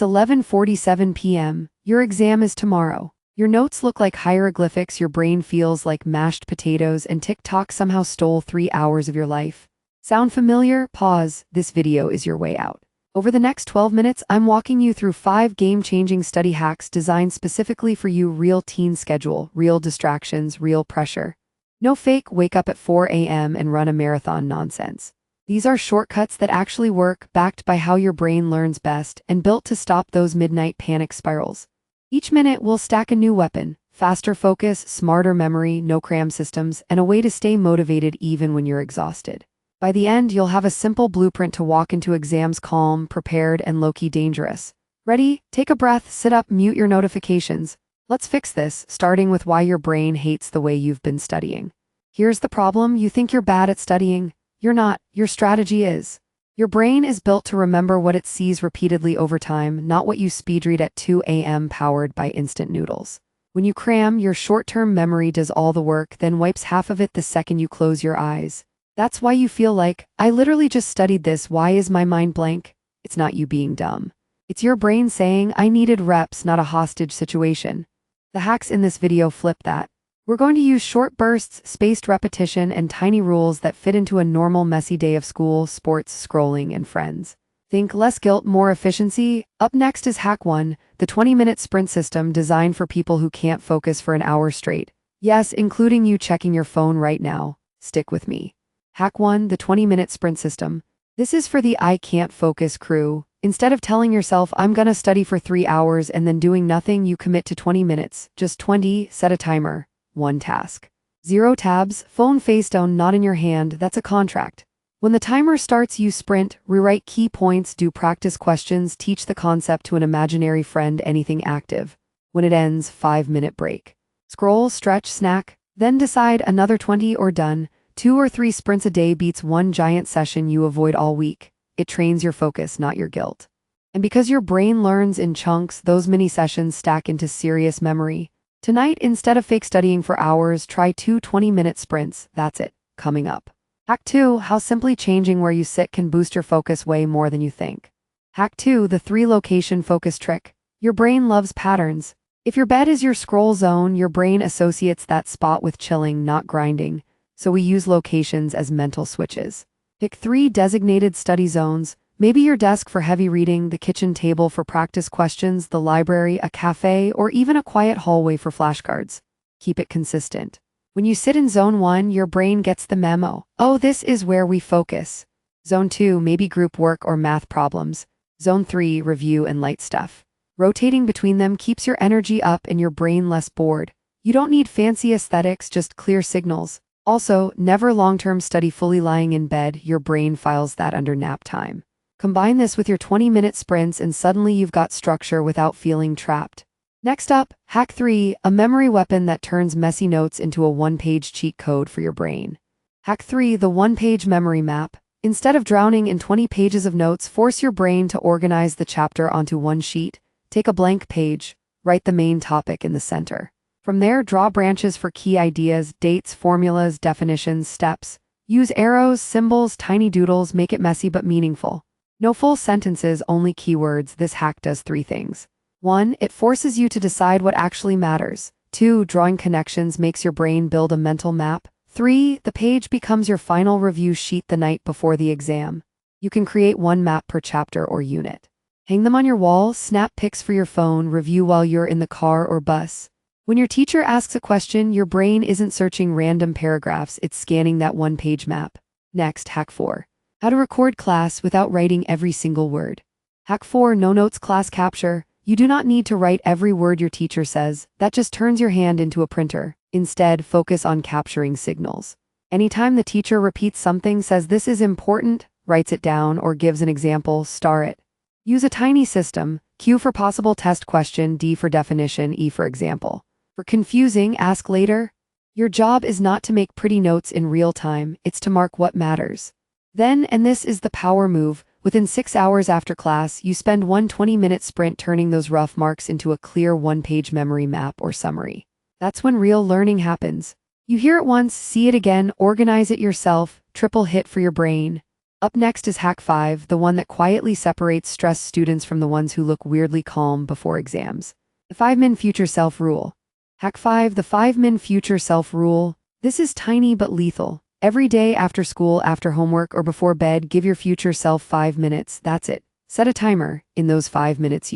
It's 11:47 p.m. Your exam is tomorrow. Your notes look like hieroglyphics, your brain feels like mashed potatoes, and TikTok somehow stole 3 hours of your life. Sound familiar? Pause. This video is your way out. Over the next 12 minutes, I'm walking you through 5 game-changing study hacks designed specifically for you: real teen schedule, real distractions, real pressure. No fake wake up at 4 a.m. and run a marathon nonsense. These are shortcuts that actually work, backed by how your brain learns best, and built to stop those midnight panic spirals. Each minute, we'll stack a new weapon: faster focus, smarter memory, no cram systems, and a way to stay motivated even when you're exhausted. By the end, you'll have a simple blueprint to walk into exams calm, prepared, and low-key dangerous. Ready? Take a breath, sit up, mute your notifications. Let's fix this, starting with why your brain hates the way you've been studying. Here's the problem: you think you're bad at studying. You're not. Your strategy is. Your brain is built to remember what it sees repeatedly over time, not what you speed read at 2 a.m. powered by instant noodles. When you cram, your short-term memory does all the work, then wipes half of it the second you close your eyes. That's why you feel like, I literally just studied this, why is my mind blank? It's not you being dumb. It's your brain saying, I needed reps, not a hostage situation. The hacks in this video flip that. We're going to use short bursts, spaced repetition, and tiny rules that fit into a normal messy day of school, sports, scrolling, and friends. Think less guilt, more efficiency. Up next is Hack 1, the 20-minute sprint system designed for people who can't focus for an hour straight. Yes, including you checking your phone right now. Stick with me. Hack 1, the 20-minute sprint system. This is for the I can't focus crew. Instead of telling yourself, I'm gonna study for 3 hours and then doing nothing, you commit to 20 minutes. Just 20, set a timer. 1 task. 0 tabs, phone face down, not in your hand, that's a contract. When the timer starts, you sprint, rewrite key points, do practice questions, teach the concept to an imaginary friend, anything active. When it ends, 5-minute break. Scroll, stretch, snack, then decide, another 20 or done. 2 or 3 sprints a day beats 1 giant session you avoid all week. It trains your focus, not your guilt. And because your brain learns in chunks, those mini sessions stack into serious memory. Tonight, instead of fake studying for hours, try 2 20-minute sprints. That's it. Coming up. Hack 2, how simply changing where you sit can boost your focus way more than you think. Hack 2, the 3-location focus trick. Your brain loves patterns. If your bed is your scroll zone, your brain associates that spot with chilling, not grinding. So we use locations as mental switches. Pick 3 designated study zones. Maybe your desk for heavy reading, the kitchen table for practice questions, the library, a cafe, or even a quiet hallway for flashcards. Keep it consistent. When you sit in Zone 1, your brain gets the memo. Oh, this is where we focus. Zone 2, maybe group work or math problems. Zone 3, review and light stuff. Rotating between them keeps your energy up and your brain less bored. You don't need fancy aesthetics, just clear signals. Also, never long-term study fully lying in bed, your brain files that under nap time. Combine this with your 20-minute sprints and suddenly you've got structure without feeling trapped. Next up, Hack 3, a memory weapon that turns messy notes into a 1-page cheat code for your brain. Hack 3, the 1-page memory map. Instead of drowning in 20 pages of notes, force your brain to organize the chapter onto one sheet. Take a blank page, write the main topic in the center. From there, draw branches for key ideas, dates, formulas, definitions, steps. Use arrows, symbols, tiny doodles, make it messy but meaningful. No full sentences, only keywords. This hack does 3 things. 1, it forces you to decide what actually matters. 2, drawing connections makes your brain build a mental map. 3, the page becomes your final review sheet the night before the exam. You can create 1 map per chapter or unit. Hang them on your wall, snap pics for your phone, review while you're in the car or bus. When your teacher asks a question, your brain isn't searching random paragraphs, it's scanning that 1-page map. Next, Hack 4. How to record class without writing every single word. Hack 4, no notes class capture. You do not need to write every word your teacher says. That just turns your hand into a printer. Instead, focus on capturing signals. Anytime the teacher repeats something, says this is important, writes it down, or gives an example, star it. Use a tiny system. Q for possible test question, D for definition, E for example. For confusing, ask later. Your job is not to make pretty notes in real time, it's to mark what matters. Then, and this is the power move, within 6 hours after class, you spend 1 20-minute sprint turning those rough marks into a clear 1-page memory map or summary. That's when real learning happens. You hear it once, see it again, organize it yourself, triple hit for your brain. Up next is Hack 5, the one that quietly separates stressed students from the ones who look weirdly calm before exams. The 5-min future self rule. Hack 5, the 5-min future self rule. This is tiny but lethal. Every day after school, after homework, or before bed, give your future self 5 minutes. That's it. Set a timer. In those 5 minutes,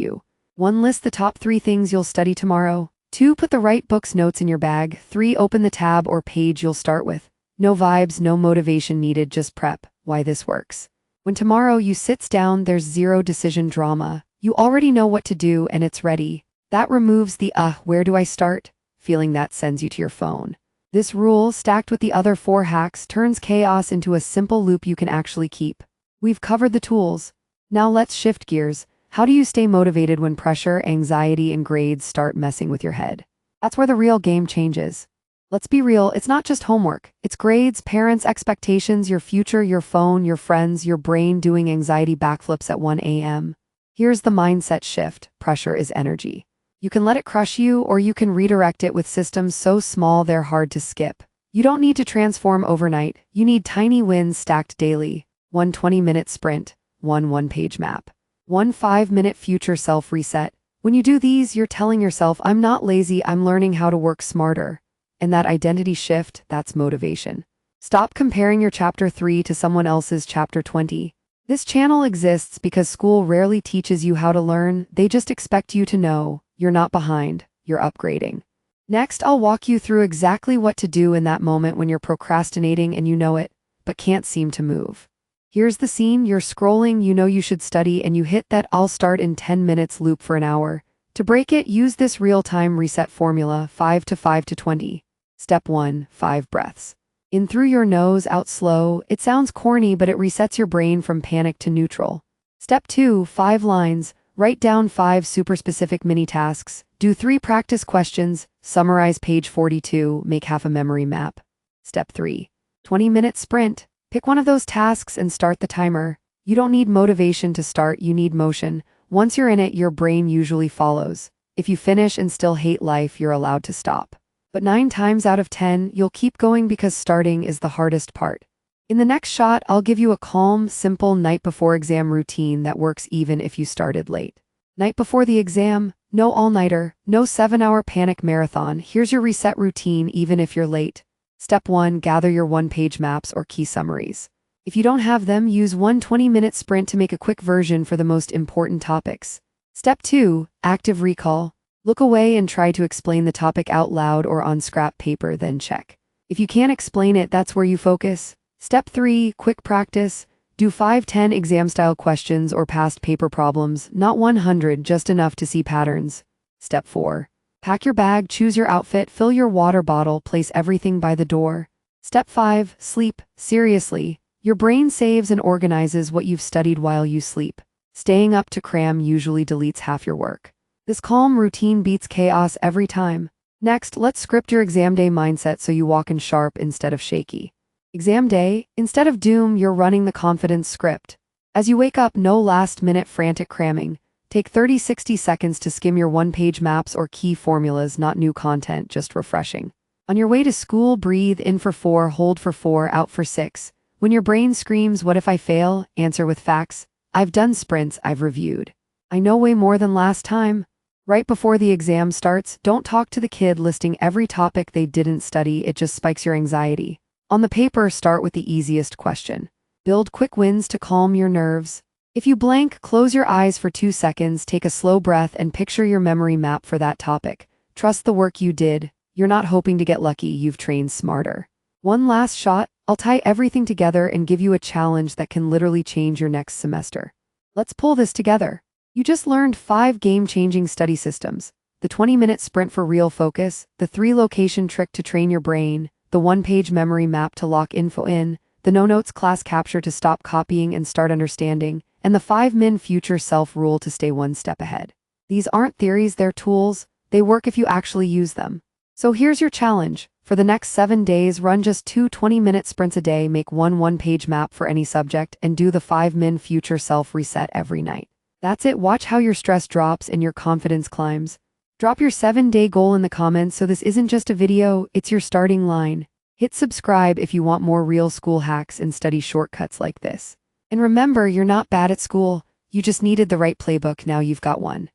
1. List the top 3 things you'll study tomorrow. 2. Put the right books notes in your bag. 3. Open the tab or page you'll start with. No vibes, no motivation needed, just prep. Why this works. When tomorrow you sits down, there's zero decision drama. You already know what to do and it's ready. That removes the where do I start? Feeling that sends you to your phone. This rule, stacked with the other 4 hacks, turns chaos into a simple loop you can actually keep. We've covered the tools. Now let's shift gears. How do you stay motivated when pressure, anxiety, and grades start messing with your head? That's where the real game changes. Let's be real, it's not just homework. It's grades, parents' expectations, your future, your phone, your friends, your brain doing anxiety backflips at 1 a.m. Here's the mindset shift. Pressure is energy. You can let it crush you, or you can redirect it with systems so small they're hard to skip. You don't need to transform overnight. You need tiny wins stacked daily. 1 20-minute sprint, 1 one-page map, 1 5-minute future self reset. When you do these, you're telling yourself, I'm not lazy, I'm learning how to work smarter. And that identity shift, that's motivation. Stop comparing your chapter 3 to someone else's chapter 20. This channel exists because school rarely teaches you how to learn. They just expect you to know. You're not behind, you're upgrading. Next, I'll walk you through exactly what to do in that moment when you're procrastinating and you know it, but can't seem to move. Here's the scene. You're scrolling, you know you should study, and you hit that I'll start in 10 minutes loop for an hour. To break it, use this real-time reset formula, 5 to 5 to 20. Step 1, 5 breaths. In through your nose, out slow. It sounds corny, but it resets your brain from panic to neutral. Step 2, 5 lines. Write down 5 super specific mini tasks. Do 3 practice questions. Summarize page 42. Make half a memory map. Step 3, 20-minute sprint. Pick one of those tasks and start the timer. You don't need motivation to start, you need motion. Once you're in it, your brain usually follows. If you finish and still hate life, you're allowed to stop. But 9 times out of 10, you'll keep going because starting is the hardest part. In the next shot, I'll give you a calm, simple night before exam routine that works even if you started late. Night before the exam, no all-nighter, no 7-hour panic marathon. Here's your reset routine even if you're late. Step 1, gather your 1-page maps or key summaries. If you don't have them, use 1 20-minute sprint to make a quick version for the most important topics. Step 2, active recall. Look away and try to explain the topic out loud or on scrap paper, then check. If you can't explain it, that's where you focus. Step 3, quick practice. Do 5-10 exam-style questions or past paper problems, not 100, just enough to see patterns. Step 4, pack your bag, choose your outfit, fill your water bottle, place everything by the door. Step 5, sleep. Seriously, your brain saves and organizes what you've studied while you sleep. Staying up to cram usually deletes half your work. This calm routine beats chaos every time. Next, let's script your exam day mindset so you walk in sharp instead of shaky. Exam day, instead of doom, you're running the confidence script. As you wake up, no last-minute frantic cramming. Take 30-60 seconds to skim your 1-page maps or key formulas, not new content, just refreshing. On your way to school, breathe in for 4, hold for 4, out for 6. When your brain screams, what if I fail? Answer with facts. I've done sprints, I've reviewed. I know way more than last time. Right before the exam starts, don't talk to the kid listing every topic they didn't study, it just spikes your anxiety. On the paper, start with the easiest question. Build quick wins to calm your nerves. If you blank, close your eyes for 2 seconds, take a slow breath, and picture your memory map for that topic. Trust the work you did. You're not hoping to get lucky, you've trained smarter. One last shot, I'll tie everything together and give you a challenge that can literally change your next semester. Let's pull this together. You just learned 5 game-changing study systems. The 20-minute sprint for real focus, the 3-location trick to train your brain, the 1-page memory map to lock info in, the no-notes class capture to stop copying and start understanding, and the 5-min future self rule to stay 1 step ahead. These aren't theories, they're tools. They work if you actually use them. So here's your challenge. For the next 7 days, run just 2 20-minute sprints a day, make 1 one-page map for any subject, and do the 5-min future self reset every night. That's it. Watch how your stress drops and your confidence climbs. Drop your 7-day goal in the comments so this isn't just a video, it's your starting line. Hit subscribe if you want more real school hacks and study shortcuts like this. And remember, you're not bad at school. You just needed the right playbook. Now you've got one.